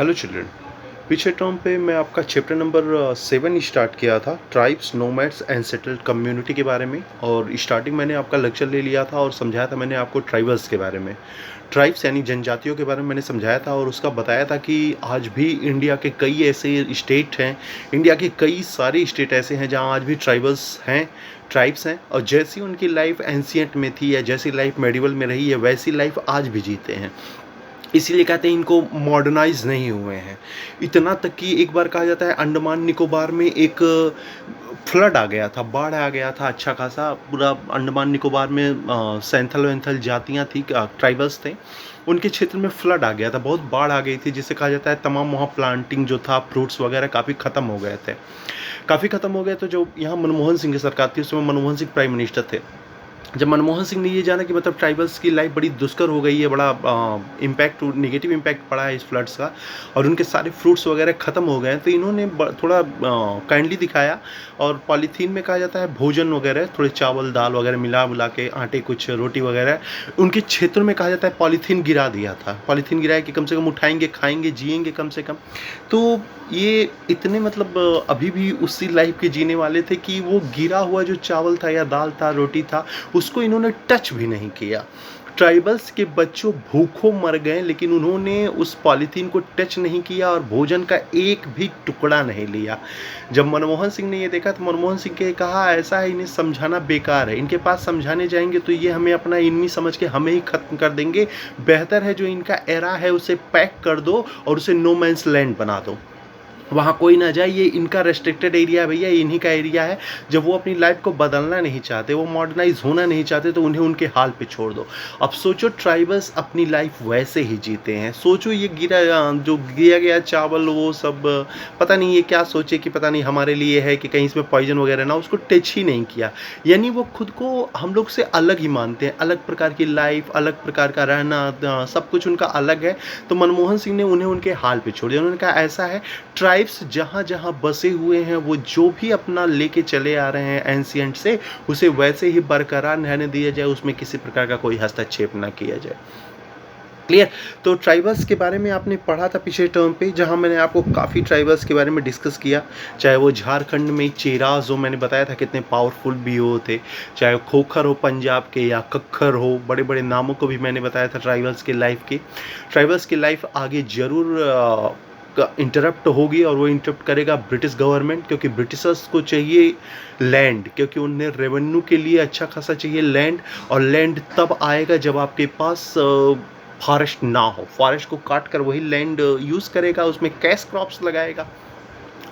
Hello children. पिछले term पे मैं आपका चैप्टर नंबर 7 स्टार्ट किया था, tribes, nomads and settled community के बारे में। और स्टार्टिंग मैंने आपका लेक्चर ले लिया था और समझाया था मैंने आपको ट्राइबल्स के बारे में। ट्राइब्स यानी जनजातियों के बारे में मैंने समझाया था और उसका बताया था कि आज भी इंडिया के कई ऐसे स्टेट हैं, इंडिया के कई सारे स्टेट ऐसे हैं जहाँ आज भी ट्राइबल्स हैं, ट्राइब्स हैं। और जैसी उनकी लाइफ एंशियंट में थी या जैसी लाइफ मेडिवल में रही है वैसी लाइफ आज भी जीते हैं। इसीलिए कहते हैं इनको मॉडर्नाइज नहीं हुए हैं। इतना तक कि एक बार कहा जाता है अंडमान निकोबार में एक फ्लड आ गया था, बाढ़ आ गया था अच्छा खासा। पूरा अंडमान निकोबार में सैंथल वैंथल जातियाँ थी, ट्राइबल्स थे, उनके क्षेत्र में फ्लड आ गया था, बहुत बाढ़ आ गई थी, जिससे कहा जाता है तमाम वहाँ प्लांटिंग जो था, फ्रूट्स वगैरह काफ़ी ख़त्म हो गए थे। काफ़ी ख़त्म हो गए तो जो यहाँ मनमोहन सिंह की सरकार थी, उसमें मनमोहन सिंह प्राइम मिनिस्टर थे। जब मनमोहन सिंह ने ये जाना कि मतलब ट्राइबल्स की लाइफ बड़ी दुष्कर हो गई है, बड़ा इम्पैक्ट, नेगेटिव इम्पैक्ट पड़ा है इस फ्लड्स का और उनके सारे फ्रूट्स वगैरह ख़त्म हो गए हैं, तो इन्होंने थोड़ा काइंडली दिखाया और पॉलीथीन में कहा जाता है भोजन वगैरह, थोड़े चावल दाल वगैरह मिला मिला के, आटे कुछ रोटी वगैरह उनके क्षेत्र में कहा जाता है पॉलीथीन गिरा दिया था। पॉलीथीन गिराया कि कम से कम उठाएंगे, खाएंगे, जिएंगे कम से कम। तो ये इतने मतलब अभी भी उसी लाइफ के जीने वाले थे कि वो गिरा हुआ जो चावल था या दाल था, रोटी था, उसको इन्होंने टच भी नहीं किया। ट्राइबल्स के बच्चों भूखों मर गए लेकिन उन्होंने उस पॉलीथीन को टच नहीं किया और भोजन का एक भी टुकड़ा नहीं लिया। जब मनमोहन सिंह ने ये देखा तो मनमोहन सिंह के कहा ऐसा है, इन्हें समझाना बेकार है, इनके पास समझाने जाएंगे तो ये हमें अपना इनमी समझ के हमें ही खत्म कर देंगे। बेहतर है जो इनका एरा है उसे पैक कर दो और उसे नो मैंस लैंड बना दो, वहाँ कोई ना जाए, ये इनका रेस्ट्रिक्टेड एरिया है भैया, इन्हीं का एरिया है। जब वो अपनी लाइफ को बदलना नहीं चाहते, वो मॉडर्नाइज होना नहीं चाहते, तो उन्हें उनके हाल पे छोड़ दो। अब सोचो ट्राइबल्स अपनी लाइफ वैसे ही जीते हैं। सोचो ये जो गिरा गया चावल वो सब, पता नहीं ये क्या सोचे कि पता नहीं हमारे लिए है कि कहीं इसमें पॉइजन वगैरह ना, उसको टच ही नहीं किया। यानी वो खुद को हम लोग से अलग ही मानते हैं, अलग प्रकार की लाइफ, अलग प्रकार का रहना, सब कुछ उनका अलग है। तो मनमोहन सिंह ने उन्हें उनके हाल पे छोड़ दिया। उन्होंने कहा ऐसा है, ट्राइब्स जहाँ जहाँ बसे हुए हैं वो जो भी अपना लेके चले आ रहे हैं एंशियंट से, उसे वैसे ही बरकरार रहने दिया जाए, उसमें किसी प्रकार का कोई हस्तक्षेप ना किया जाए। क्लियर? तो ट्राइबल्स के बारे में आपने पढ़ा था पिछले टर्म पे, जहाँ मैंने आपको काफ़ी ट्राइबल्स के बारे में डिस्कस किया। चाहे वो झारखंड में चेराज हो, मैंने बताया था कितने पावरफुल बीओ थे, चाहे खोखर हो पंजाब के या कक्खर हो, बड़े बड़े नामों को भी मैंने बताया था ट्राइबल्स के लाइफ के। ट्राइबल्स की लाइफ आगे जरूर इंटरप्ट होगी और वो इंटरप्ट करेगा ब्रिटिश गवर्नमेंट, क्योंकि ब्रिटिशर्स को चाहिए लैंड, क्योंकि उन्हें रेवेन्यू के लिए अच्छा खासा चाहिए लैंड। और लैंड तब आएगा जब आपके पास फॉरेस्ट ना हो। फॉरेस्ट को काट कर वही लैंड यूज़ करेगा, उसमें कैश क्रॉप्स लगाएगा।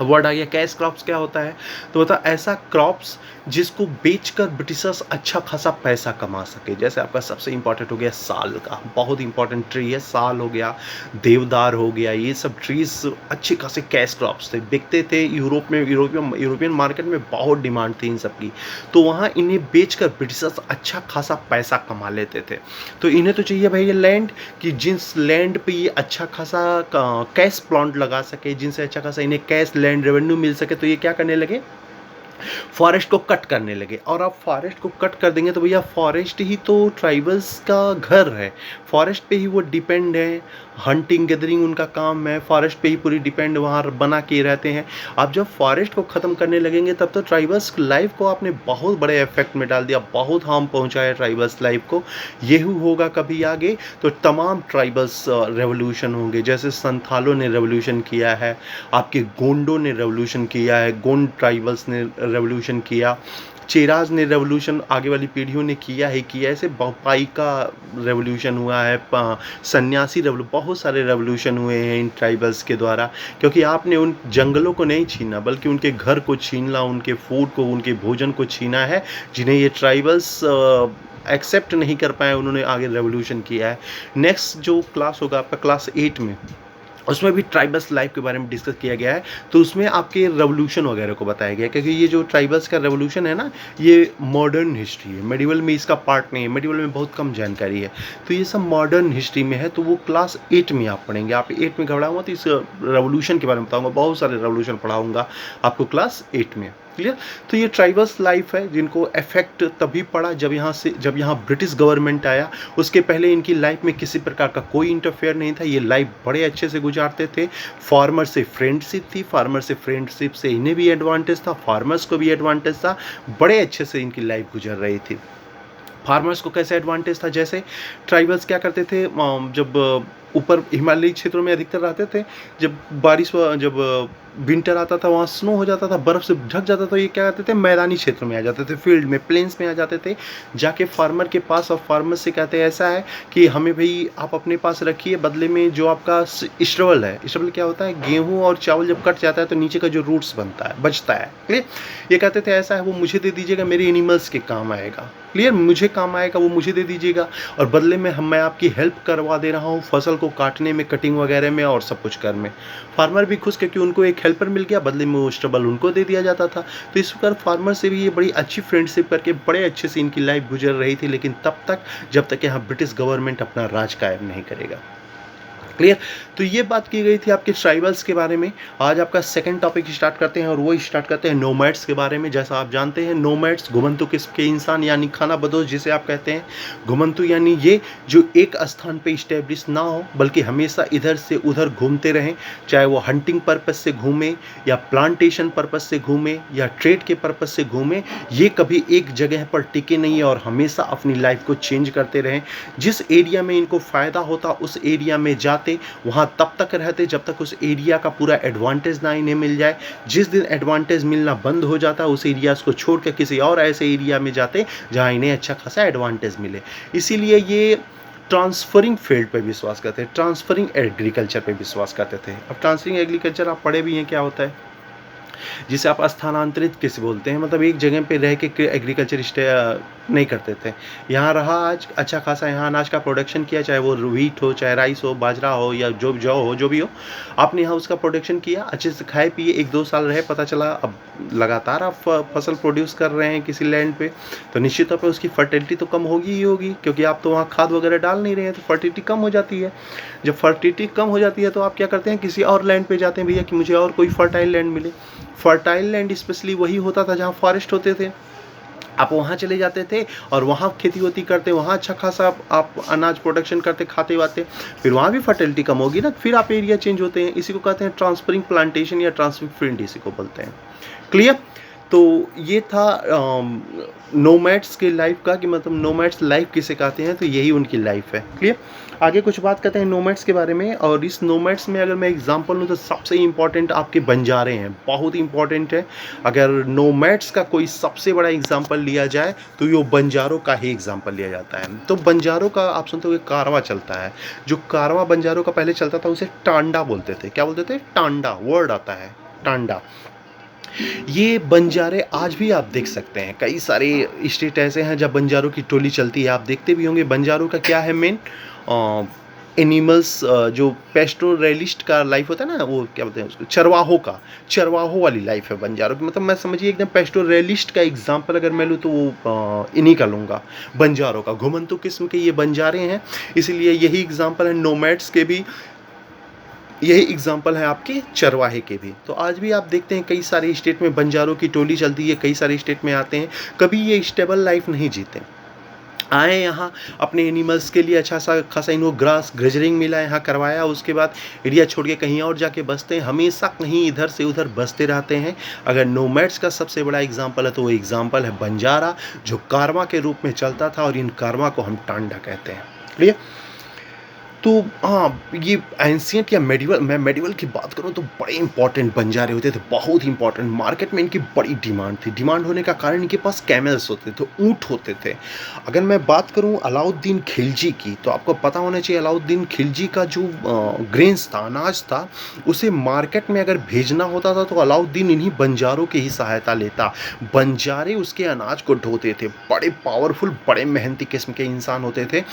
वर्ड आ गया कैश क्रॉप्स क्या होता है, तो बता ऐसा क्रॉप्स जिसको बेचकर ब्रिटिशर्स अच्छा खासा पैसा कमा सके। जैसे आपका सबसे इंपॉर्टेंट हो गया साल का, बहुत इंपॉर्टेंट ट्री है साल, हो गया देवदार, हो गया, ये सब ट्रीज अच्छे खासे कैश क्रॉप्स थे, बिकते थे यूरोप में, यूरोपियन मार्केट में बहुत डिमांड थी इन सब की। तो वहाँ इन्हें बेचकर ब्रिटिशर्स अच्छा खासा पैसा कमा लेते थे। तो इन्हें तो चाहिए भाई ये लैंड, कि जिस लैंड पे ये अच्छा खासा कैश प्लांट लगा सके, जिनसे अच्छा खासा इन्हें कैश लैंड रेवेन्यू मिल सके, तो ये क्या करने लगे, फॉरेस्ट को कट करने लगे। और आप फॉरेस्ट को कट कर देंगे तो भैया फॉरेस्ट ही तो ट्राइबल्स का घर है, फॉरेस्ट पे ही वो डिपेंड है, हंटिंग गैदरिंग उनका काम है, फॉरेस्ट पे ही पूरी डिपेंड वहाँ बना के रहते हैं। आप जब फॉरेस्ट को ख़त्म करने लगेंगे तब तो ट्राइबल्स लाइफ को आपने बहुत बड़े इफेक्ट में डाल दिया, बहुत हार्म पहुँचाया ट्राइबल्स लाइफ को। यही होगा कभी आगे तो तमाम ट्राइबल्स रेवोल्यूशन होंगे, जैसे संथालों ने रेवोल्यूशन किया है, आपके गोंडों ने रेवोल्यूशन किया है, गोंड ट्राइबल्स ने रेवोल्यूशन किया, चेराज ने रेवोल्यूशन आगे वाली पीढ़ियों ने किया है, किया ऐसे बपाई का रेवोल्यूशन हुआ है, सन्यासी बहुत सारे रेवोल्यूशन हुए हैं इन ट्राइबल्स के द्वारा। क्योंकि आपने उन जंगलों को नहीं छीना बल्कि उनके घर को छीनना, उनके फूड को, उनके भोजन को छीना है, जिन्हें ये ट्राइबल्स एक्सेप्ट नहीं कर पाए, उन्होंने आगे रेवोल्यूशन किया है। नेक्स्ट जो क्लास होगा आपका क्लास 8 में, उसमें भी ट्राइबल्स लाइफ के बारे में डिस्कस किया गया है। तो उसमें आपके रेवोल्यूशन वगैरह को बताया गया है, क्योंकि ये जो ट्राइबल्स का रेवोल्यूशन है ना, ये मॉडर्न हिस्ट्री है, मेडिवल में इसका पार्ट नहीं है, मेडिवल में बहुत कम जानकारी है। तो ये सब मॉडर्न हिस्ट्री में है, तो वो क्लास 8 में आप पढ़ेंगे। आप 8 में घबराऊंगा तो इस रेवोल्यूशन के बारे में बताऊंगा, बहुत सारे रेवोल्यूशन पढ़ाऊंगा आपको क्लास 8 में। क्लियर? तो ये ट्राइबल्स लाइफ है जिनको इफ़ेक्ट तभी पड़ा जब यहाँ ब्रिटिश गवर्नमेंट आया। उसके पहले इनकी लाइफ में किसी प्रकार का कोई इंटरफेयर नहीं था। ये लाइफ बड़े अच्छे से गुजारते थे। फार्मर से फ्रेंडशिप थी, फार्मर से फ्रेंडशिप से इन्हें भी एडवांटेज था, फार्मर्स को भी एडवांटेज था। बड़े अच्छे से इनकी लाइफ गुजर रही थी। फार्मर्स को कैसे एडवांटेज था, जैसे ट्राइबल्स क्या करते थे, जब ऊपर हिमालयी क्षेत्रों में अधिकतर रहते थे, जब विंटर आता था वहाँ स्नो हो जाता था, बर्फ़ से ढक जाता था, तो ये क्या करते थे, मैदानी क्षेत्र में आ जाते थे, फील्ड में, प्लेन्स में आ जाते थे, जाके फार्मर के पास, और फार्मर से कहते हैं ऐसा है कि हमें भाई आप अपने पास रखिए, बदले में जो आपका स्टबल है, स्टबल क्या होता है, गेहूँ और चावल जब कट जाता है तो नीचे का जो रूट्स बनता है, बचता है, क्लियर? ये कहते थे ऐसा है वो मुझे दे दीजिएगा, मेरे एनिमल्स के काम आएगा, क्लियर? मुझे काम आएगा, वो मुझे दे दीजिएगा, और बदले में मैं आपकी हेल्प करवा दे रहा हूँ फसल को काटने में, कटिंग वगैरह में और सब कुछ करने में। फार्मर भी खुश क्योंकि उनको एक हेल्पर मिल गया, बदले में वो स्टबल उनको दे दिया जाता था। तो इस प्रकार फार्मर से भी ये बड़ी अच्छी फ्रेंडशिप करके बड़े अच्छे से इनकी लाइफ गुजर रही थी, लेकिन तब तक जब तक यहाँ ब्रिटिश गवर्नमेंट अपना राज कायम नहीं करेगा। क्लियर? तो ये बात की गई थी आपके ट्राइबल्स के बारे में। आज आपका सेकंड टॉपिक स्टार्ट करते हैं, और वो स्टार्ट करते हैं नोमैड्स के बारे में। जैसा आप जानते हैं, नोमैड्स घुमंतु किस्म के इंसान यानी खानाबदोश जिसे आप कहते हैं। घुमंतु यानी ये जो एक स्थान पे इस्टेब्लिश ना हो, बल्कि हमेशा इधर से उधर घूमते रहें, चाहे वो हंटिंग पर्पस से घूमें या प्लांटेशन पर्पस से घूमें या ट्रेड के पर्पस से घूमें। ये कभी एक जगह पर टिके नहीं और हमेशा अपनी लाइफ को चेंज करते रहें। जिस एरिया में इनको फ़ायदा होता उस एरिया में जाते, वहाँ तब तक रहते जब तक उस एरिया का पूरा एडवांटेज ना इन्हें मिल जाए। जिस दिन एडवांटेज मिलना बंद हो जाता उस एरियाज़ को छोड़ कर किसी और ऐसे एरिया में जाते जहाँ इन्हें अच्छा खासा एडवांटेज मिले। इसीलिए ये ट्रांसफरिंग फील्ड पे विश्वास करते हैं, ट्रांसफरिंग एग्रीकल्चर पे विश्वास करते थे। अब ट्रांसफरिंग एग्रीकल्चर आप पढ़े भी हैं क्या होता है, जिसे आप स्थानांतरित कैसे बोलते हैं, मतलब एक जगह पे रह के एग्रीकल्चर नहीं करते थे। यहाँ रहा, आज अच्छा खासा यहाँ अनाज का प्रोडक्शन किया, चाहे वो व्हीट हो, चाहे राइस हो, बाजरा हो, या जौ हो, जो भी हो, आपने यहाँ उसका प्रोडक्शन किया, अच्छे से खाए पिए, 1-2 साल रहे, पता चला अब लगातार आप फसल प्रोड्यूस कर रहे हैं किसी लैंड पे, तो निश्चित तौर पर उसकी फर्टिलिटी तो कम होगी ही होगी, क्योंकि आप तो वहाँ खाद वगैरह डाल नहीं रहे हैं, तो फर्टिलिटी कम हो जाती है। जब फर्टिलिटी कम हो जाती है तो आप क्या करते हैं, किसी और लैंड पे जाते हैं, भैया कि मुझे और कोई फर्टाइल लैंड मिले। फर्टाइल लैंड स्पेशली वही होता था जहाँ फॉरेस्ट होते थे। आप वहाँ चले जाते थे और वहाँ खेती वोती करते, वहाँ अच्छा खासा आप अनाज प्रोडक्शन करते, खाते वाते, फिर वहाँ भी फर्टिलिटी कम होगी ना, फिर आप एरिया चेंज होते हैं। इसी को कहते हैं ट्रांसफरिंग प्लांटेशन या ट्रांसफरिंग फील्ड, इसी को बोलते हैं। क्लियर? तो ये था नोमैड्स के लाइफ का, कि मतलब नोमैड्स लाइफ किसे कहते हैं, तो यही उनकी लाइफ है। क्लियर? आगे कुछ बात करते हैं नोमैड्स के बारे में, और इस नोमैड्स में अगर मैं एग्जांपल लूँ तो सबसे इम्पॉर्टेंट आपके बंजारे हैं, बहुत इम्पॉर्टेंट है। अगर नोमैड्स का कोई सबसे बड़ा एग्जांपल लिया जाए तो ये बंजारों का ही एग्जांपल लिया जाता है। तो बंजारों का आप सुनते हुए कारवां चलता है, जो कारवां बंजारों का पहले चलता था उसे टांडा बोलते थे। क्या बोलते थे? टांडा वर्ड आता है, टांडा। ये बंजारे आज भी आप देख सकते हैं, कई सारे स्टेट ऐसे हैं जहाँ बंजारों की टोली चलती है, आप देखते भी होंगे। बंजारों का क्या है मेन, एनिमल्स, जो पेस्टोरलिस्ट का लाइफ होता है ना, वो क्या बोलते हैं उसको, चरवाहों वाली लाइफ है बंजारों की। मतलब मैं समझिए एकदम पेस्टोरलिस्ट का एग्जांपल अगर मैं लूँ तो वो इन्हीं का लूँगा, बंजारों का। घुमंतु किस्म के ये बंजारे हैं, इसीलिए यही एग्जांपल है नोमैड्स के भी, यही एग्जाम्पल है आपके चरवाहे के भी। तो आज भी आप देखते हैं कई सारे स्टेट में बंजारों की टोली चलती है, कई सारे स्टेट में आते हैं, कभी ये स्टेबल लाइफ नहीं जीते। आए यहाँ अपने एनिमल्स के लिए अच्छा सा खासा इनको ग्रास ग्रेजरिंग मिला, यहाँ करवाया, उसके बाद एरिया छोड़ के कहीं और जाके बसते हैं, हमेशा कहीं इधर से उधर बसते रहते हैं। अगर नोमैड्स का सबसे बड़ा एग्जाम्पल है तो वो एग्जाम्पल है बंजारा, जो कारवां के रूप में चलता था, और इन कारवां को हम टांडा कहते हैं। क्लियर? तो हाँ, ये एंशिएंट या मेडिवल, मैं मेडिवल की बात करूँ तो बड़े इंपॉर्टेंट बंजारे होते थे, बहुत इंपॉर्टेंट। मार्केट में इनकी बड़ी डिमांड थी। डिमांड होने का कारण इनके पास कैमल्स होते थे, ऊँट होते थे। अगर मैं बात करूँ अलाउद्दीन खिलजी की, तो आपको पता होना चाहिए अलाउद्दीन खिलजी का जो ग्रेन्स था, अनाज था, उसे मार्केट में अगर भेजना होता था तो अलाउद्दीन इन्हीं बंजारों की ही सहायता लेता। बंजारे उसके अनाज को ढोते थे, बड़े पावरफुल, बड़े मेहनती किस्म के इंसान होते थे।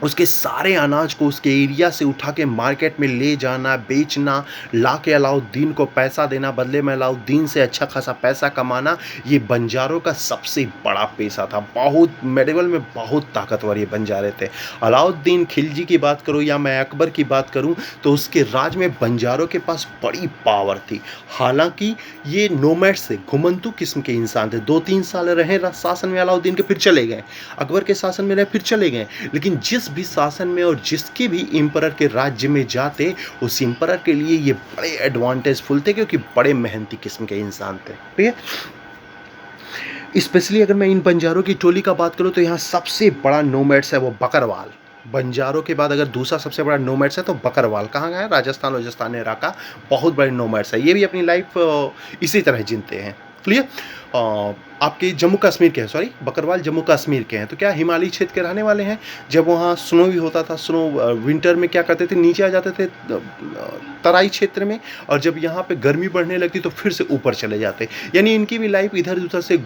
उसके सारे अनाज को उसके एरिया से उठा के मार्केट में ले जाना, बेचना, ला के अलाउद्दीन को पैसा देना, बदले में अलाउद्दीन से अच्छा खासा पैसा कमाना, ये बंजारों का सबसे बड़ा पेशा था। बहुत मेडिवल में बहुत ताकतवर ये बंजारे थे। अलाउद्दीन खिलजी की बात करूँ या मैं अकबर की बात करूँ, तो उसके राज में बंजारों के पास बड़ी पावर थी। हालांकि ये नोमैड्स थे, घुमंतू किस्म के इंसान थे। 2-3 साल रहे शासन में अलाउद्दीन के, फिर चले गए। अकबर के शासन में रहे, फिर चले गए। लेकिन जिस भी शासन में और जिसके भी एम्परर के राज्य में जाते, उस एम्परर के लिए ये बड़े एडवांटेजफुल थे, क्योंकि बड़े मेहनती किस्म के इंसान थे। ठीक है, स्पेशली अगर मैं इन बंजारों की टोली का बात करूं, तो यहाँ सबसे बड़ा नोमैड्स है वो बकरवाल। बंजारों के बाद अगर दूसरा सबसे बड़ा नोमैड्स है तो बकरवाल। कहाँ गए? राजस्थान, राजस्थान इलाका, बहुत बड़े नोमैड्स है। ये भी अपनी लाइफ इसी तरह जीते हैं। क्लियर? आपके जम्मू कश्मीर के हैं, सॉरी, बकरवाल जम्मू कश्मीर के हैं। तो क्या हिमालयी क्षेत्र के रहने वाले हैं। जब वहाँ स्नो भी होता था, स्नो विंटर में क्या करते थे, नीचे आ जाते थे तराई क्षेत्र में, और जब यहाँ पे गर्मी बढ़ने लगती तो फिर से ऊपर चले जाते। यानी इनकी भी लाइफ इधर उधर से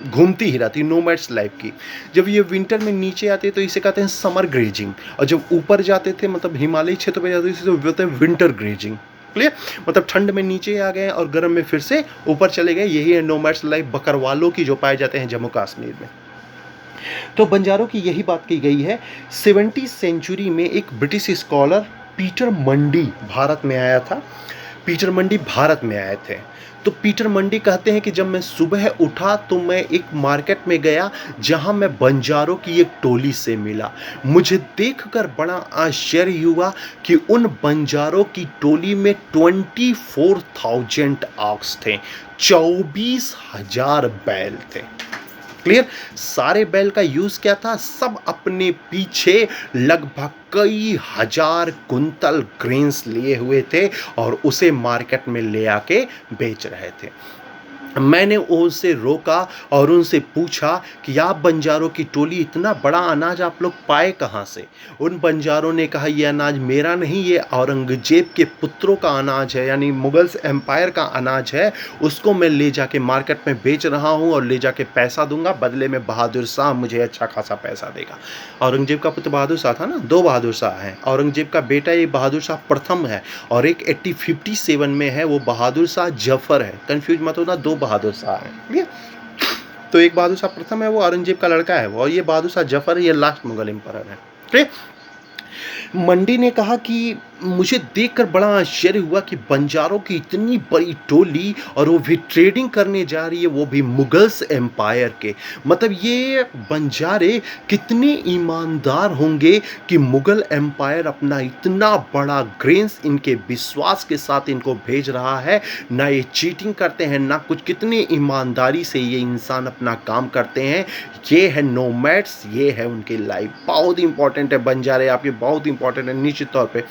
घूमती ही रहती, नोमैड्स लाइफ की। जब ये विंटर में नीचे आते तो इसे कहते हैं समर ग्रेजिंग, और जब ऊपर जाते थे, मतलब हिमालयी क्षेत्र पे जाते थे, तो बोलते हैं विंटर ग्रेजिंग। क्लियर? मतलब ठंड में नीचे आ गए और गर्म में फिर से ऊपर चले गए। यही है नोमैड्स लाइफ बकरवालों की, जो पाए जाते हैं जम्मू कश्मीर में। तो बंजारों की यही बात की गई है। 70वीं सेंचुरी में एक ब्रिटिश स्कॉलर पीटर मंडी भारत में आया था। पीटर मंडी भारत में आए थे। तो पीटर मंडी कहते हैं कि जब मैं सुबह उठा तो मैं एक मार्केट में गया, जहां मैं बंजारों की एक टोली से मिला। मुझे देखकर बड़ा आश्चर्य हुआ कि उन बंजारों की टोली में 24,000 ऑक्स थे, 24,000 बैल थे। क्लियर? सारे बैल का यूज क्या था? सब अपने पीछे लगभग कई हजार कुंतल ग्रेन्स लिए हुए थे और उसे मार्केट में ले आके बेच रहे थे। मैंने उनसे रोका और उनसे पूछा कि आप बंजारों की टोली, इतना बड़ा अनाज आप लोग पाए कहाँ से? उन बंजारों ने कहा, ये अनाज मेरा नहीं, ये औरंगजेब के पुत्रों का अनाज है, यानी मुगल्स एम्पायर का अनाज है। उसको मैं ले जाके मार्केट में बेच रहा हूँ और ले जाके पैसा दूंगा, बदले में बहादुर शाह मुझे अच्छा खासा पैसा देगा। औरंगजेब का पुत्र बहादुर शाह था ना, 2 बहादुर शाह हैं। औरंगजेब का बेटा ये बहादुर शाह प्रथम है, और एक 1857 में है, वो बहादुर शाह जफर है। कंफ्यूज मत होना, 2 बहादुर शाह हैं। ठीक है? तो एक बहादुर शाह प्रथम है, वो औरंगजेब का लड़का है, और ये बहादुर शाह जफर, ये लास्ट मुगल एम्परर है। ठीक है? मंडी ने कहा कि मुझे देखकर बड़ा आश्चर्य हुआ कि बंजारों की इतनी बड़ी टोली, और वो भी ट्रेडिंग करने जा रही है, वो भी मुगल्स एम्पायर के। मतलब ये बंजारे कितने ईमानदार होंगे कि मुगल एम्पायर अपना इतना बड़ा ग्रेन्स इनके विश्वास के साथ इनको भेज रहा है। ना ये चीटिंग करते हैं, ना कुछ, कितनी ईमानदारी से ये इंसान अपना काम करते हैं। ये है नोमैड्स, ये है उनकी लाइफ। बहुत इंपॉर्टेंट है बंजारे आपके, बहुत इंपॉर्टेंट है निश्चित तौर पे।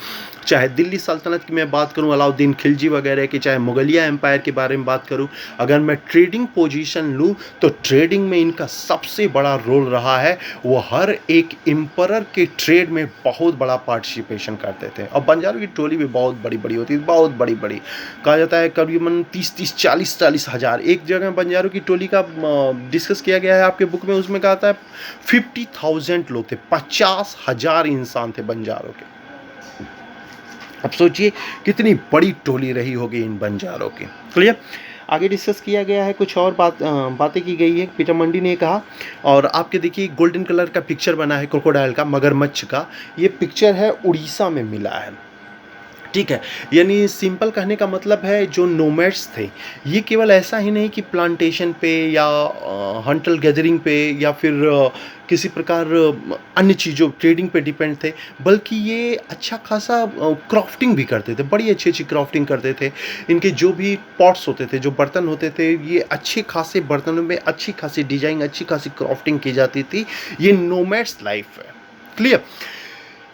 चाहे दिल्ली सल्तनत की मैं बात करूं, अलाउद्दीन खिलजी वगैरह की, चाहे मुगलिया एम्पायर के बारे में बात करूं, अगर मैं ट्रेडिंग पोजीशन लूं तो ट्रेडिंग में इनका सबसे बड़ा रोल रहा है। वो हर एक एम्परर के ट्रेड में बहुत बड़ा पार्टिसिपेशन करते थे। और बंजारों की टोली भी बहुत बड़ी बड़ी होती है, बहुत बड़ी बड़ी। कहा जाता है करीबन 30-30, 40-40 हज़ार। एक जगह बंजारों की टोली का डिस्कस किया गया है आपके बुक में, उसमें कहा था 50,000 लोग थे, 50,000 इंसान थे बंजारों के। अब सोचिए कितनी बड़ी टोली रही होगी इन बंजारों की। क्लियर? आगे डिस्कस किया गया है, कुछ और बातें की गई है, पीटर मंडी ने कहा। और आपके देखिए गोल्डन कलर का पिक्चर बना है क्रोकोडाइल का, मगरमच्छ का। ये पिक्चर है उड़ीसा में मिला है। ठीक है, यानी सिंपल कहने का मतलब है जो नोमैड्स थे, ये केवल ऐसा ही नहीं कि प्लांटेशन पे या हंटल गैदरिंग पे या फिर किसी प्रकार अन्य चीज़ों ट्रेडिंग पे डिपेंड थे, बल्कि ये अच्छा खासा क्राफ्टिंग भी करते थे, बड़ी अच्छी अच्छी क्राफ्टिंग करते थे। इनके जो भी पॉट्स होते थे, जो बर्तन होते थे, ये अच्छे खासे बर्तनों में अच्छी खासी डिजाइन, अच्छी खासी क्राफ्टिंग की जाती थी। ये नोमैड्स लाइफ है। क्लियर?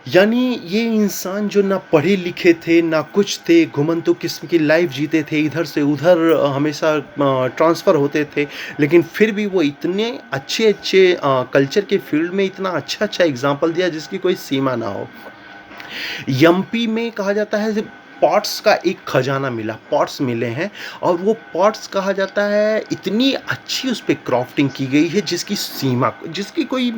यानी ये इंसान जो ना पढ़े लिखे थे, ना कुछ थे, घुमंतु किस्म की लाइफ जीते थे, इधर से उधर हमेशा ट्रांसफ़र होते थे, लेकिन फिर भी वो इतने अच्छे अच्छे कल्चर के फील्ड में इतना अच्छा अच्छा एग्जाम्पल दिया जिसकी कोई सीमा ना हो। एमपी में कहा जाता है पॉट्स का एक खजाना मिला, पॉट्स मिले हैं, और वो पॉट्स कहा जाता है इतनी अच्छी उस पर क्राफ्टिंग की गई है जिसकी सीमा, जिसकी कोई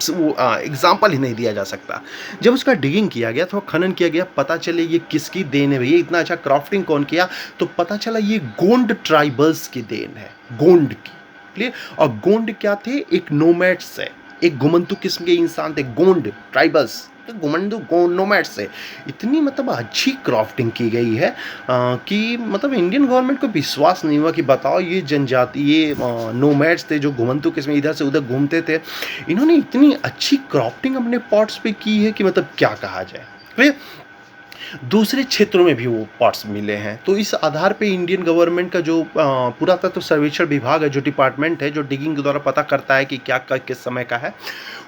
वो एग्जाम्पल ही नहीं दिया जा सकता। जब उसका डिगिंग किया गया, थोड़ा खनन किया गया, पता चले ये किसकी देन है भैया, इतना अच्छा क्राफ्टिंग कौन किया, तो पता चला ये गोंड ट्राइबल्स की देन है, गोंड की। क्लियर। और गोंड क्या थे, एक नोमैड्स है, एक घुमंतु किस्म के इंसान थे, गोंड ट्राइबल्स, घुमंतु गोंड नोमैड्स है। इतनी मतलब अच्छी क्राफ्टिंग की गई है कि मतलब इंडियन गवर्नमेंट को विश्वास नहीं हुआ कि बताओ ये जनजाति, ये नोमैड्स थे जो घुमंतु किस्म इधर से उधर घूमते थे, इन्होंने इतनी अच्छी क्राफ्टिंग अपने पॉट्स पे की है कि मतलब क्या कहा जाए। फिर दूसरे क्षेत्रों में भी वो पार्ट्स मिले हैं। तो इस आधार पे इंडियन गवर्नमेंट का जो पुरातत्व सर्वेक्षण विभाग है, जो डिपार्टमेंट है, जो डिगिंग के द्वारा पता करता है कि क्या किस समय का है,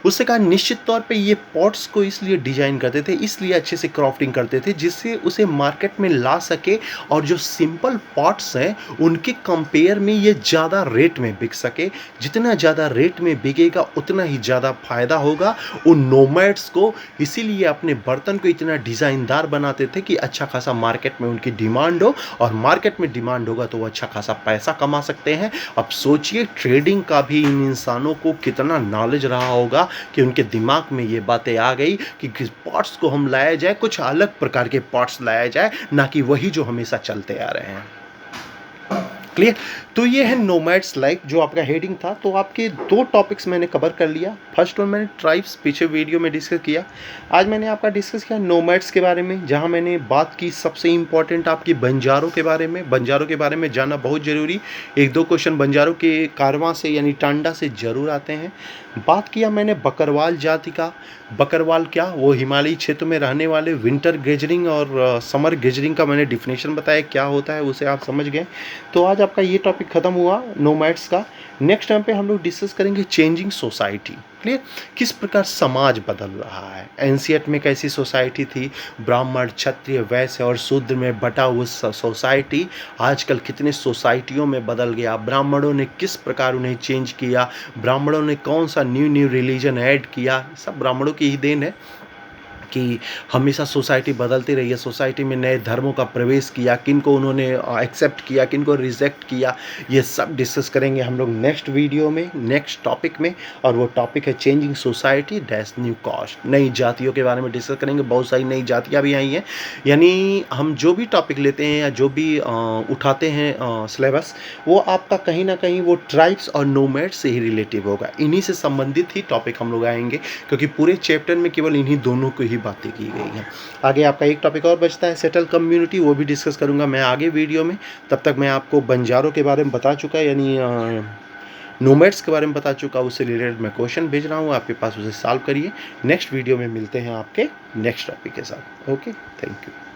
उससे कहा निश्चित तौर पे ये पॉट्स को इसलिए डिजाइन करते थे, इसलिए अच्छे से क्राफ्टिंग करते थे जिससे उसे मार्केट में ला सके, और जो सिंपल पॉट्स हैं उनके कंपेयर में ये ज़्यादा रेट में बिक सके। जितना ज़्यादा रेट में बिकेगा उतना ही ज़्यादा फायदा होगा उन नोमैड्स को। इसीलिए अपने बर्तन को इतना डिज़ाइनदार बनाते थे कि अच्छा खासा मार्केट में उनकी डिमांड हो, और मार्केट में डिमांड होगा तो वो अच्छा खासा पैसा कमा सकते हैं। अब सोचिए ट्रेडिंग का भी इन इंसानों को कितना नॉलेज रहा होगा कि उनके दिमाग में ये बातें आ गई कि किस पार्ट्स को हम लाया जाए, कुछ अलग प्रकार के पार्ट्स लाया जाए, ना कि वही जो हमेशा चलते आ रहे हैं। क्लियर। तो ये है नोमैड्स लाइफ, जो आपका हेडिंग था। तो आपके दो टॉपिक्स मैंने कवर कर लिया। फर्स्ट वन मैंने ट्राइब्स पीछे वीडियो में डिस्कस किया, आज मैंने आपका डिस्कस किया नोमैड्स के बारे में, जहां मैंने बात की सबसे इंपॉर्टेंट आपकी बंजारों के बारे में। बंजारों के बारे में जानना बहुत ज़रूरी, एक दो क्वेश्चन बंजारों के कारवां से यानी टांडा से ज़रूर आते हैं। बात किया मैंने बकरवाल जाति का। बकरवाल क्या, वो हिमालयी क्षेत्र में रहने वाले विंटर गेजरिंग और समर गेजरिंग का मैंने डिफिनेशन बताया क्या होता है, उसे आप समझ गए। तो आज आपका ये टॉपिक खत्म हुआ नोमैड्स का। नेक्स्ट टाइम पे हम लोग डिस्कस करेंगे चेंजिंग सोसाइटी। क्लियर। किस प्रकार समाज बदल रहा है, एंशियंट में कैसी सोसाइटी थी, ब्राह्मण क्षत्रिय वैश्य और शूद्र में बटा हुआ सोसाइटी आजकल कितने सोसाइटियों में बदल गया, ब्राह्मणों ने किस प्रकार उन्हें चेंज किया, ब्राह्मणों ने कौन सा न्यू रिलीजन ऐड किया, सब ब्राह्मणों की ही देन है कि हमेशा सोसाइटी बदलती रही है। सोसाइटी में नए धर्मों का प्रवेश किया, किन को उन्होंने एक्सेप्ट किया, किन को रिजेक्ट किया, ये सब डिस्कस करेंगे हम लोग नेक्स्ट वीडियो में, नेक्स्ट टॉपिक में। और वो टॉपिक है changing society dash new caste. नई जातियों के बारे में डिस्कस करेंगे, बहुत सारी नई जातियाँ भी आई हैं। यानी हम जो भी टॉपिक लेते हैं या जो भी उठाते हैं सिलेबस, वो आपका कहीं ना कहीं वो ट्राइब्स और नोमैड्स से ही रिलेटिव होगा, इन्हीं से संबंधित ही टॉपिक हम लोग आएंगे, क्योंकि पूरे चैप्टर में केवल इन्हीं दोनों को ही बातें की गई हैं। आगे आपका एक टॉपिक और बचता है सेटल कम्युनिटी, वो भी डिस्कस करूंगा मैं आगे वीडियो में। तब तक मैं आपको बंजारों के बारे में बता चुका, यानी नोमैड्स के बारे में बता चुका, उससे रिलेटेड मैं क्वेश्चन भेज रहा हूँ आपके पास, उसे सॉल्व करिए। नेक्स्ट वीडियो में मिलते हैं आपके नेक्स्ट टॉपिक के साथ। Okay, thank you.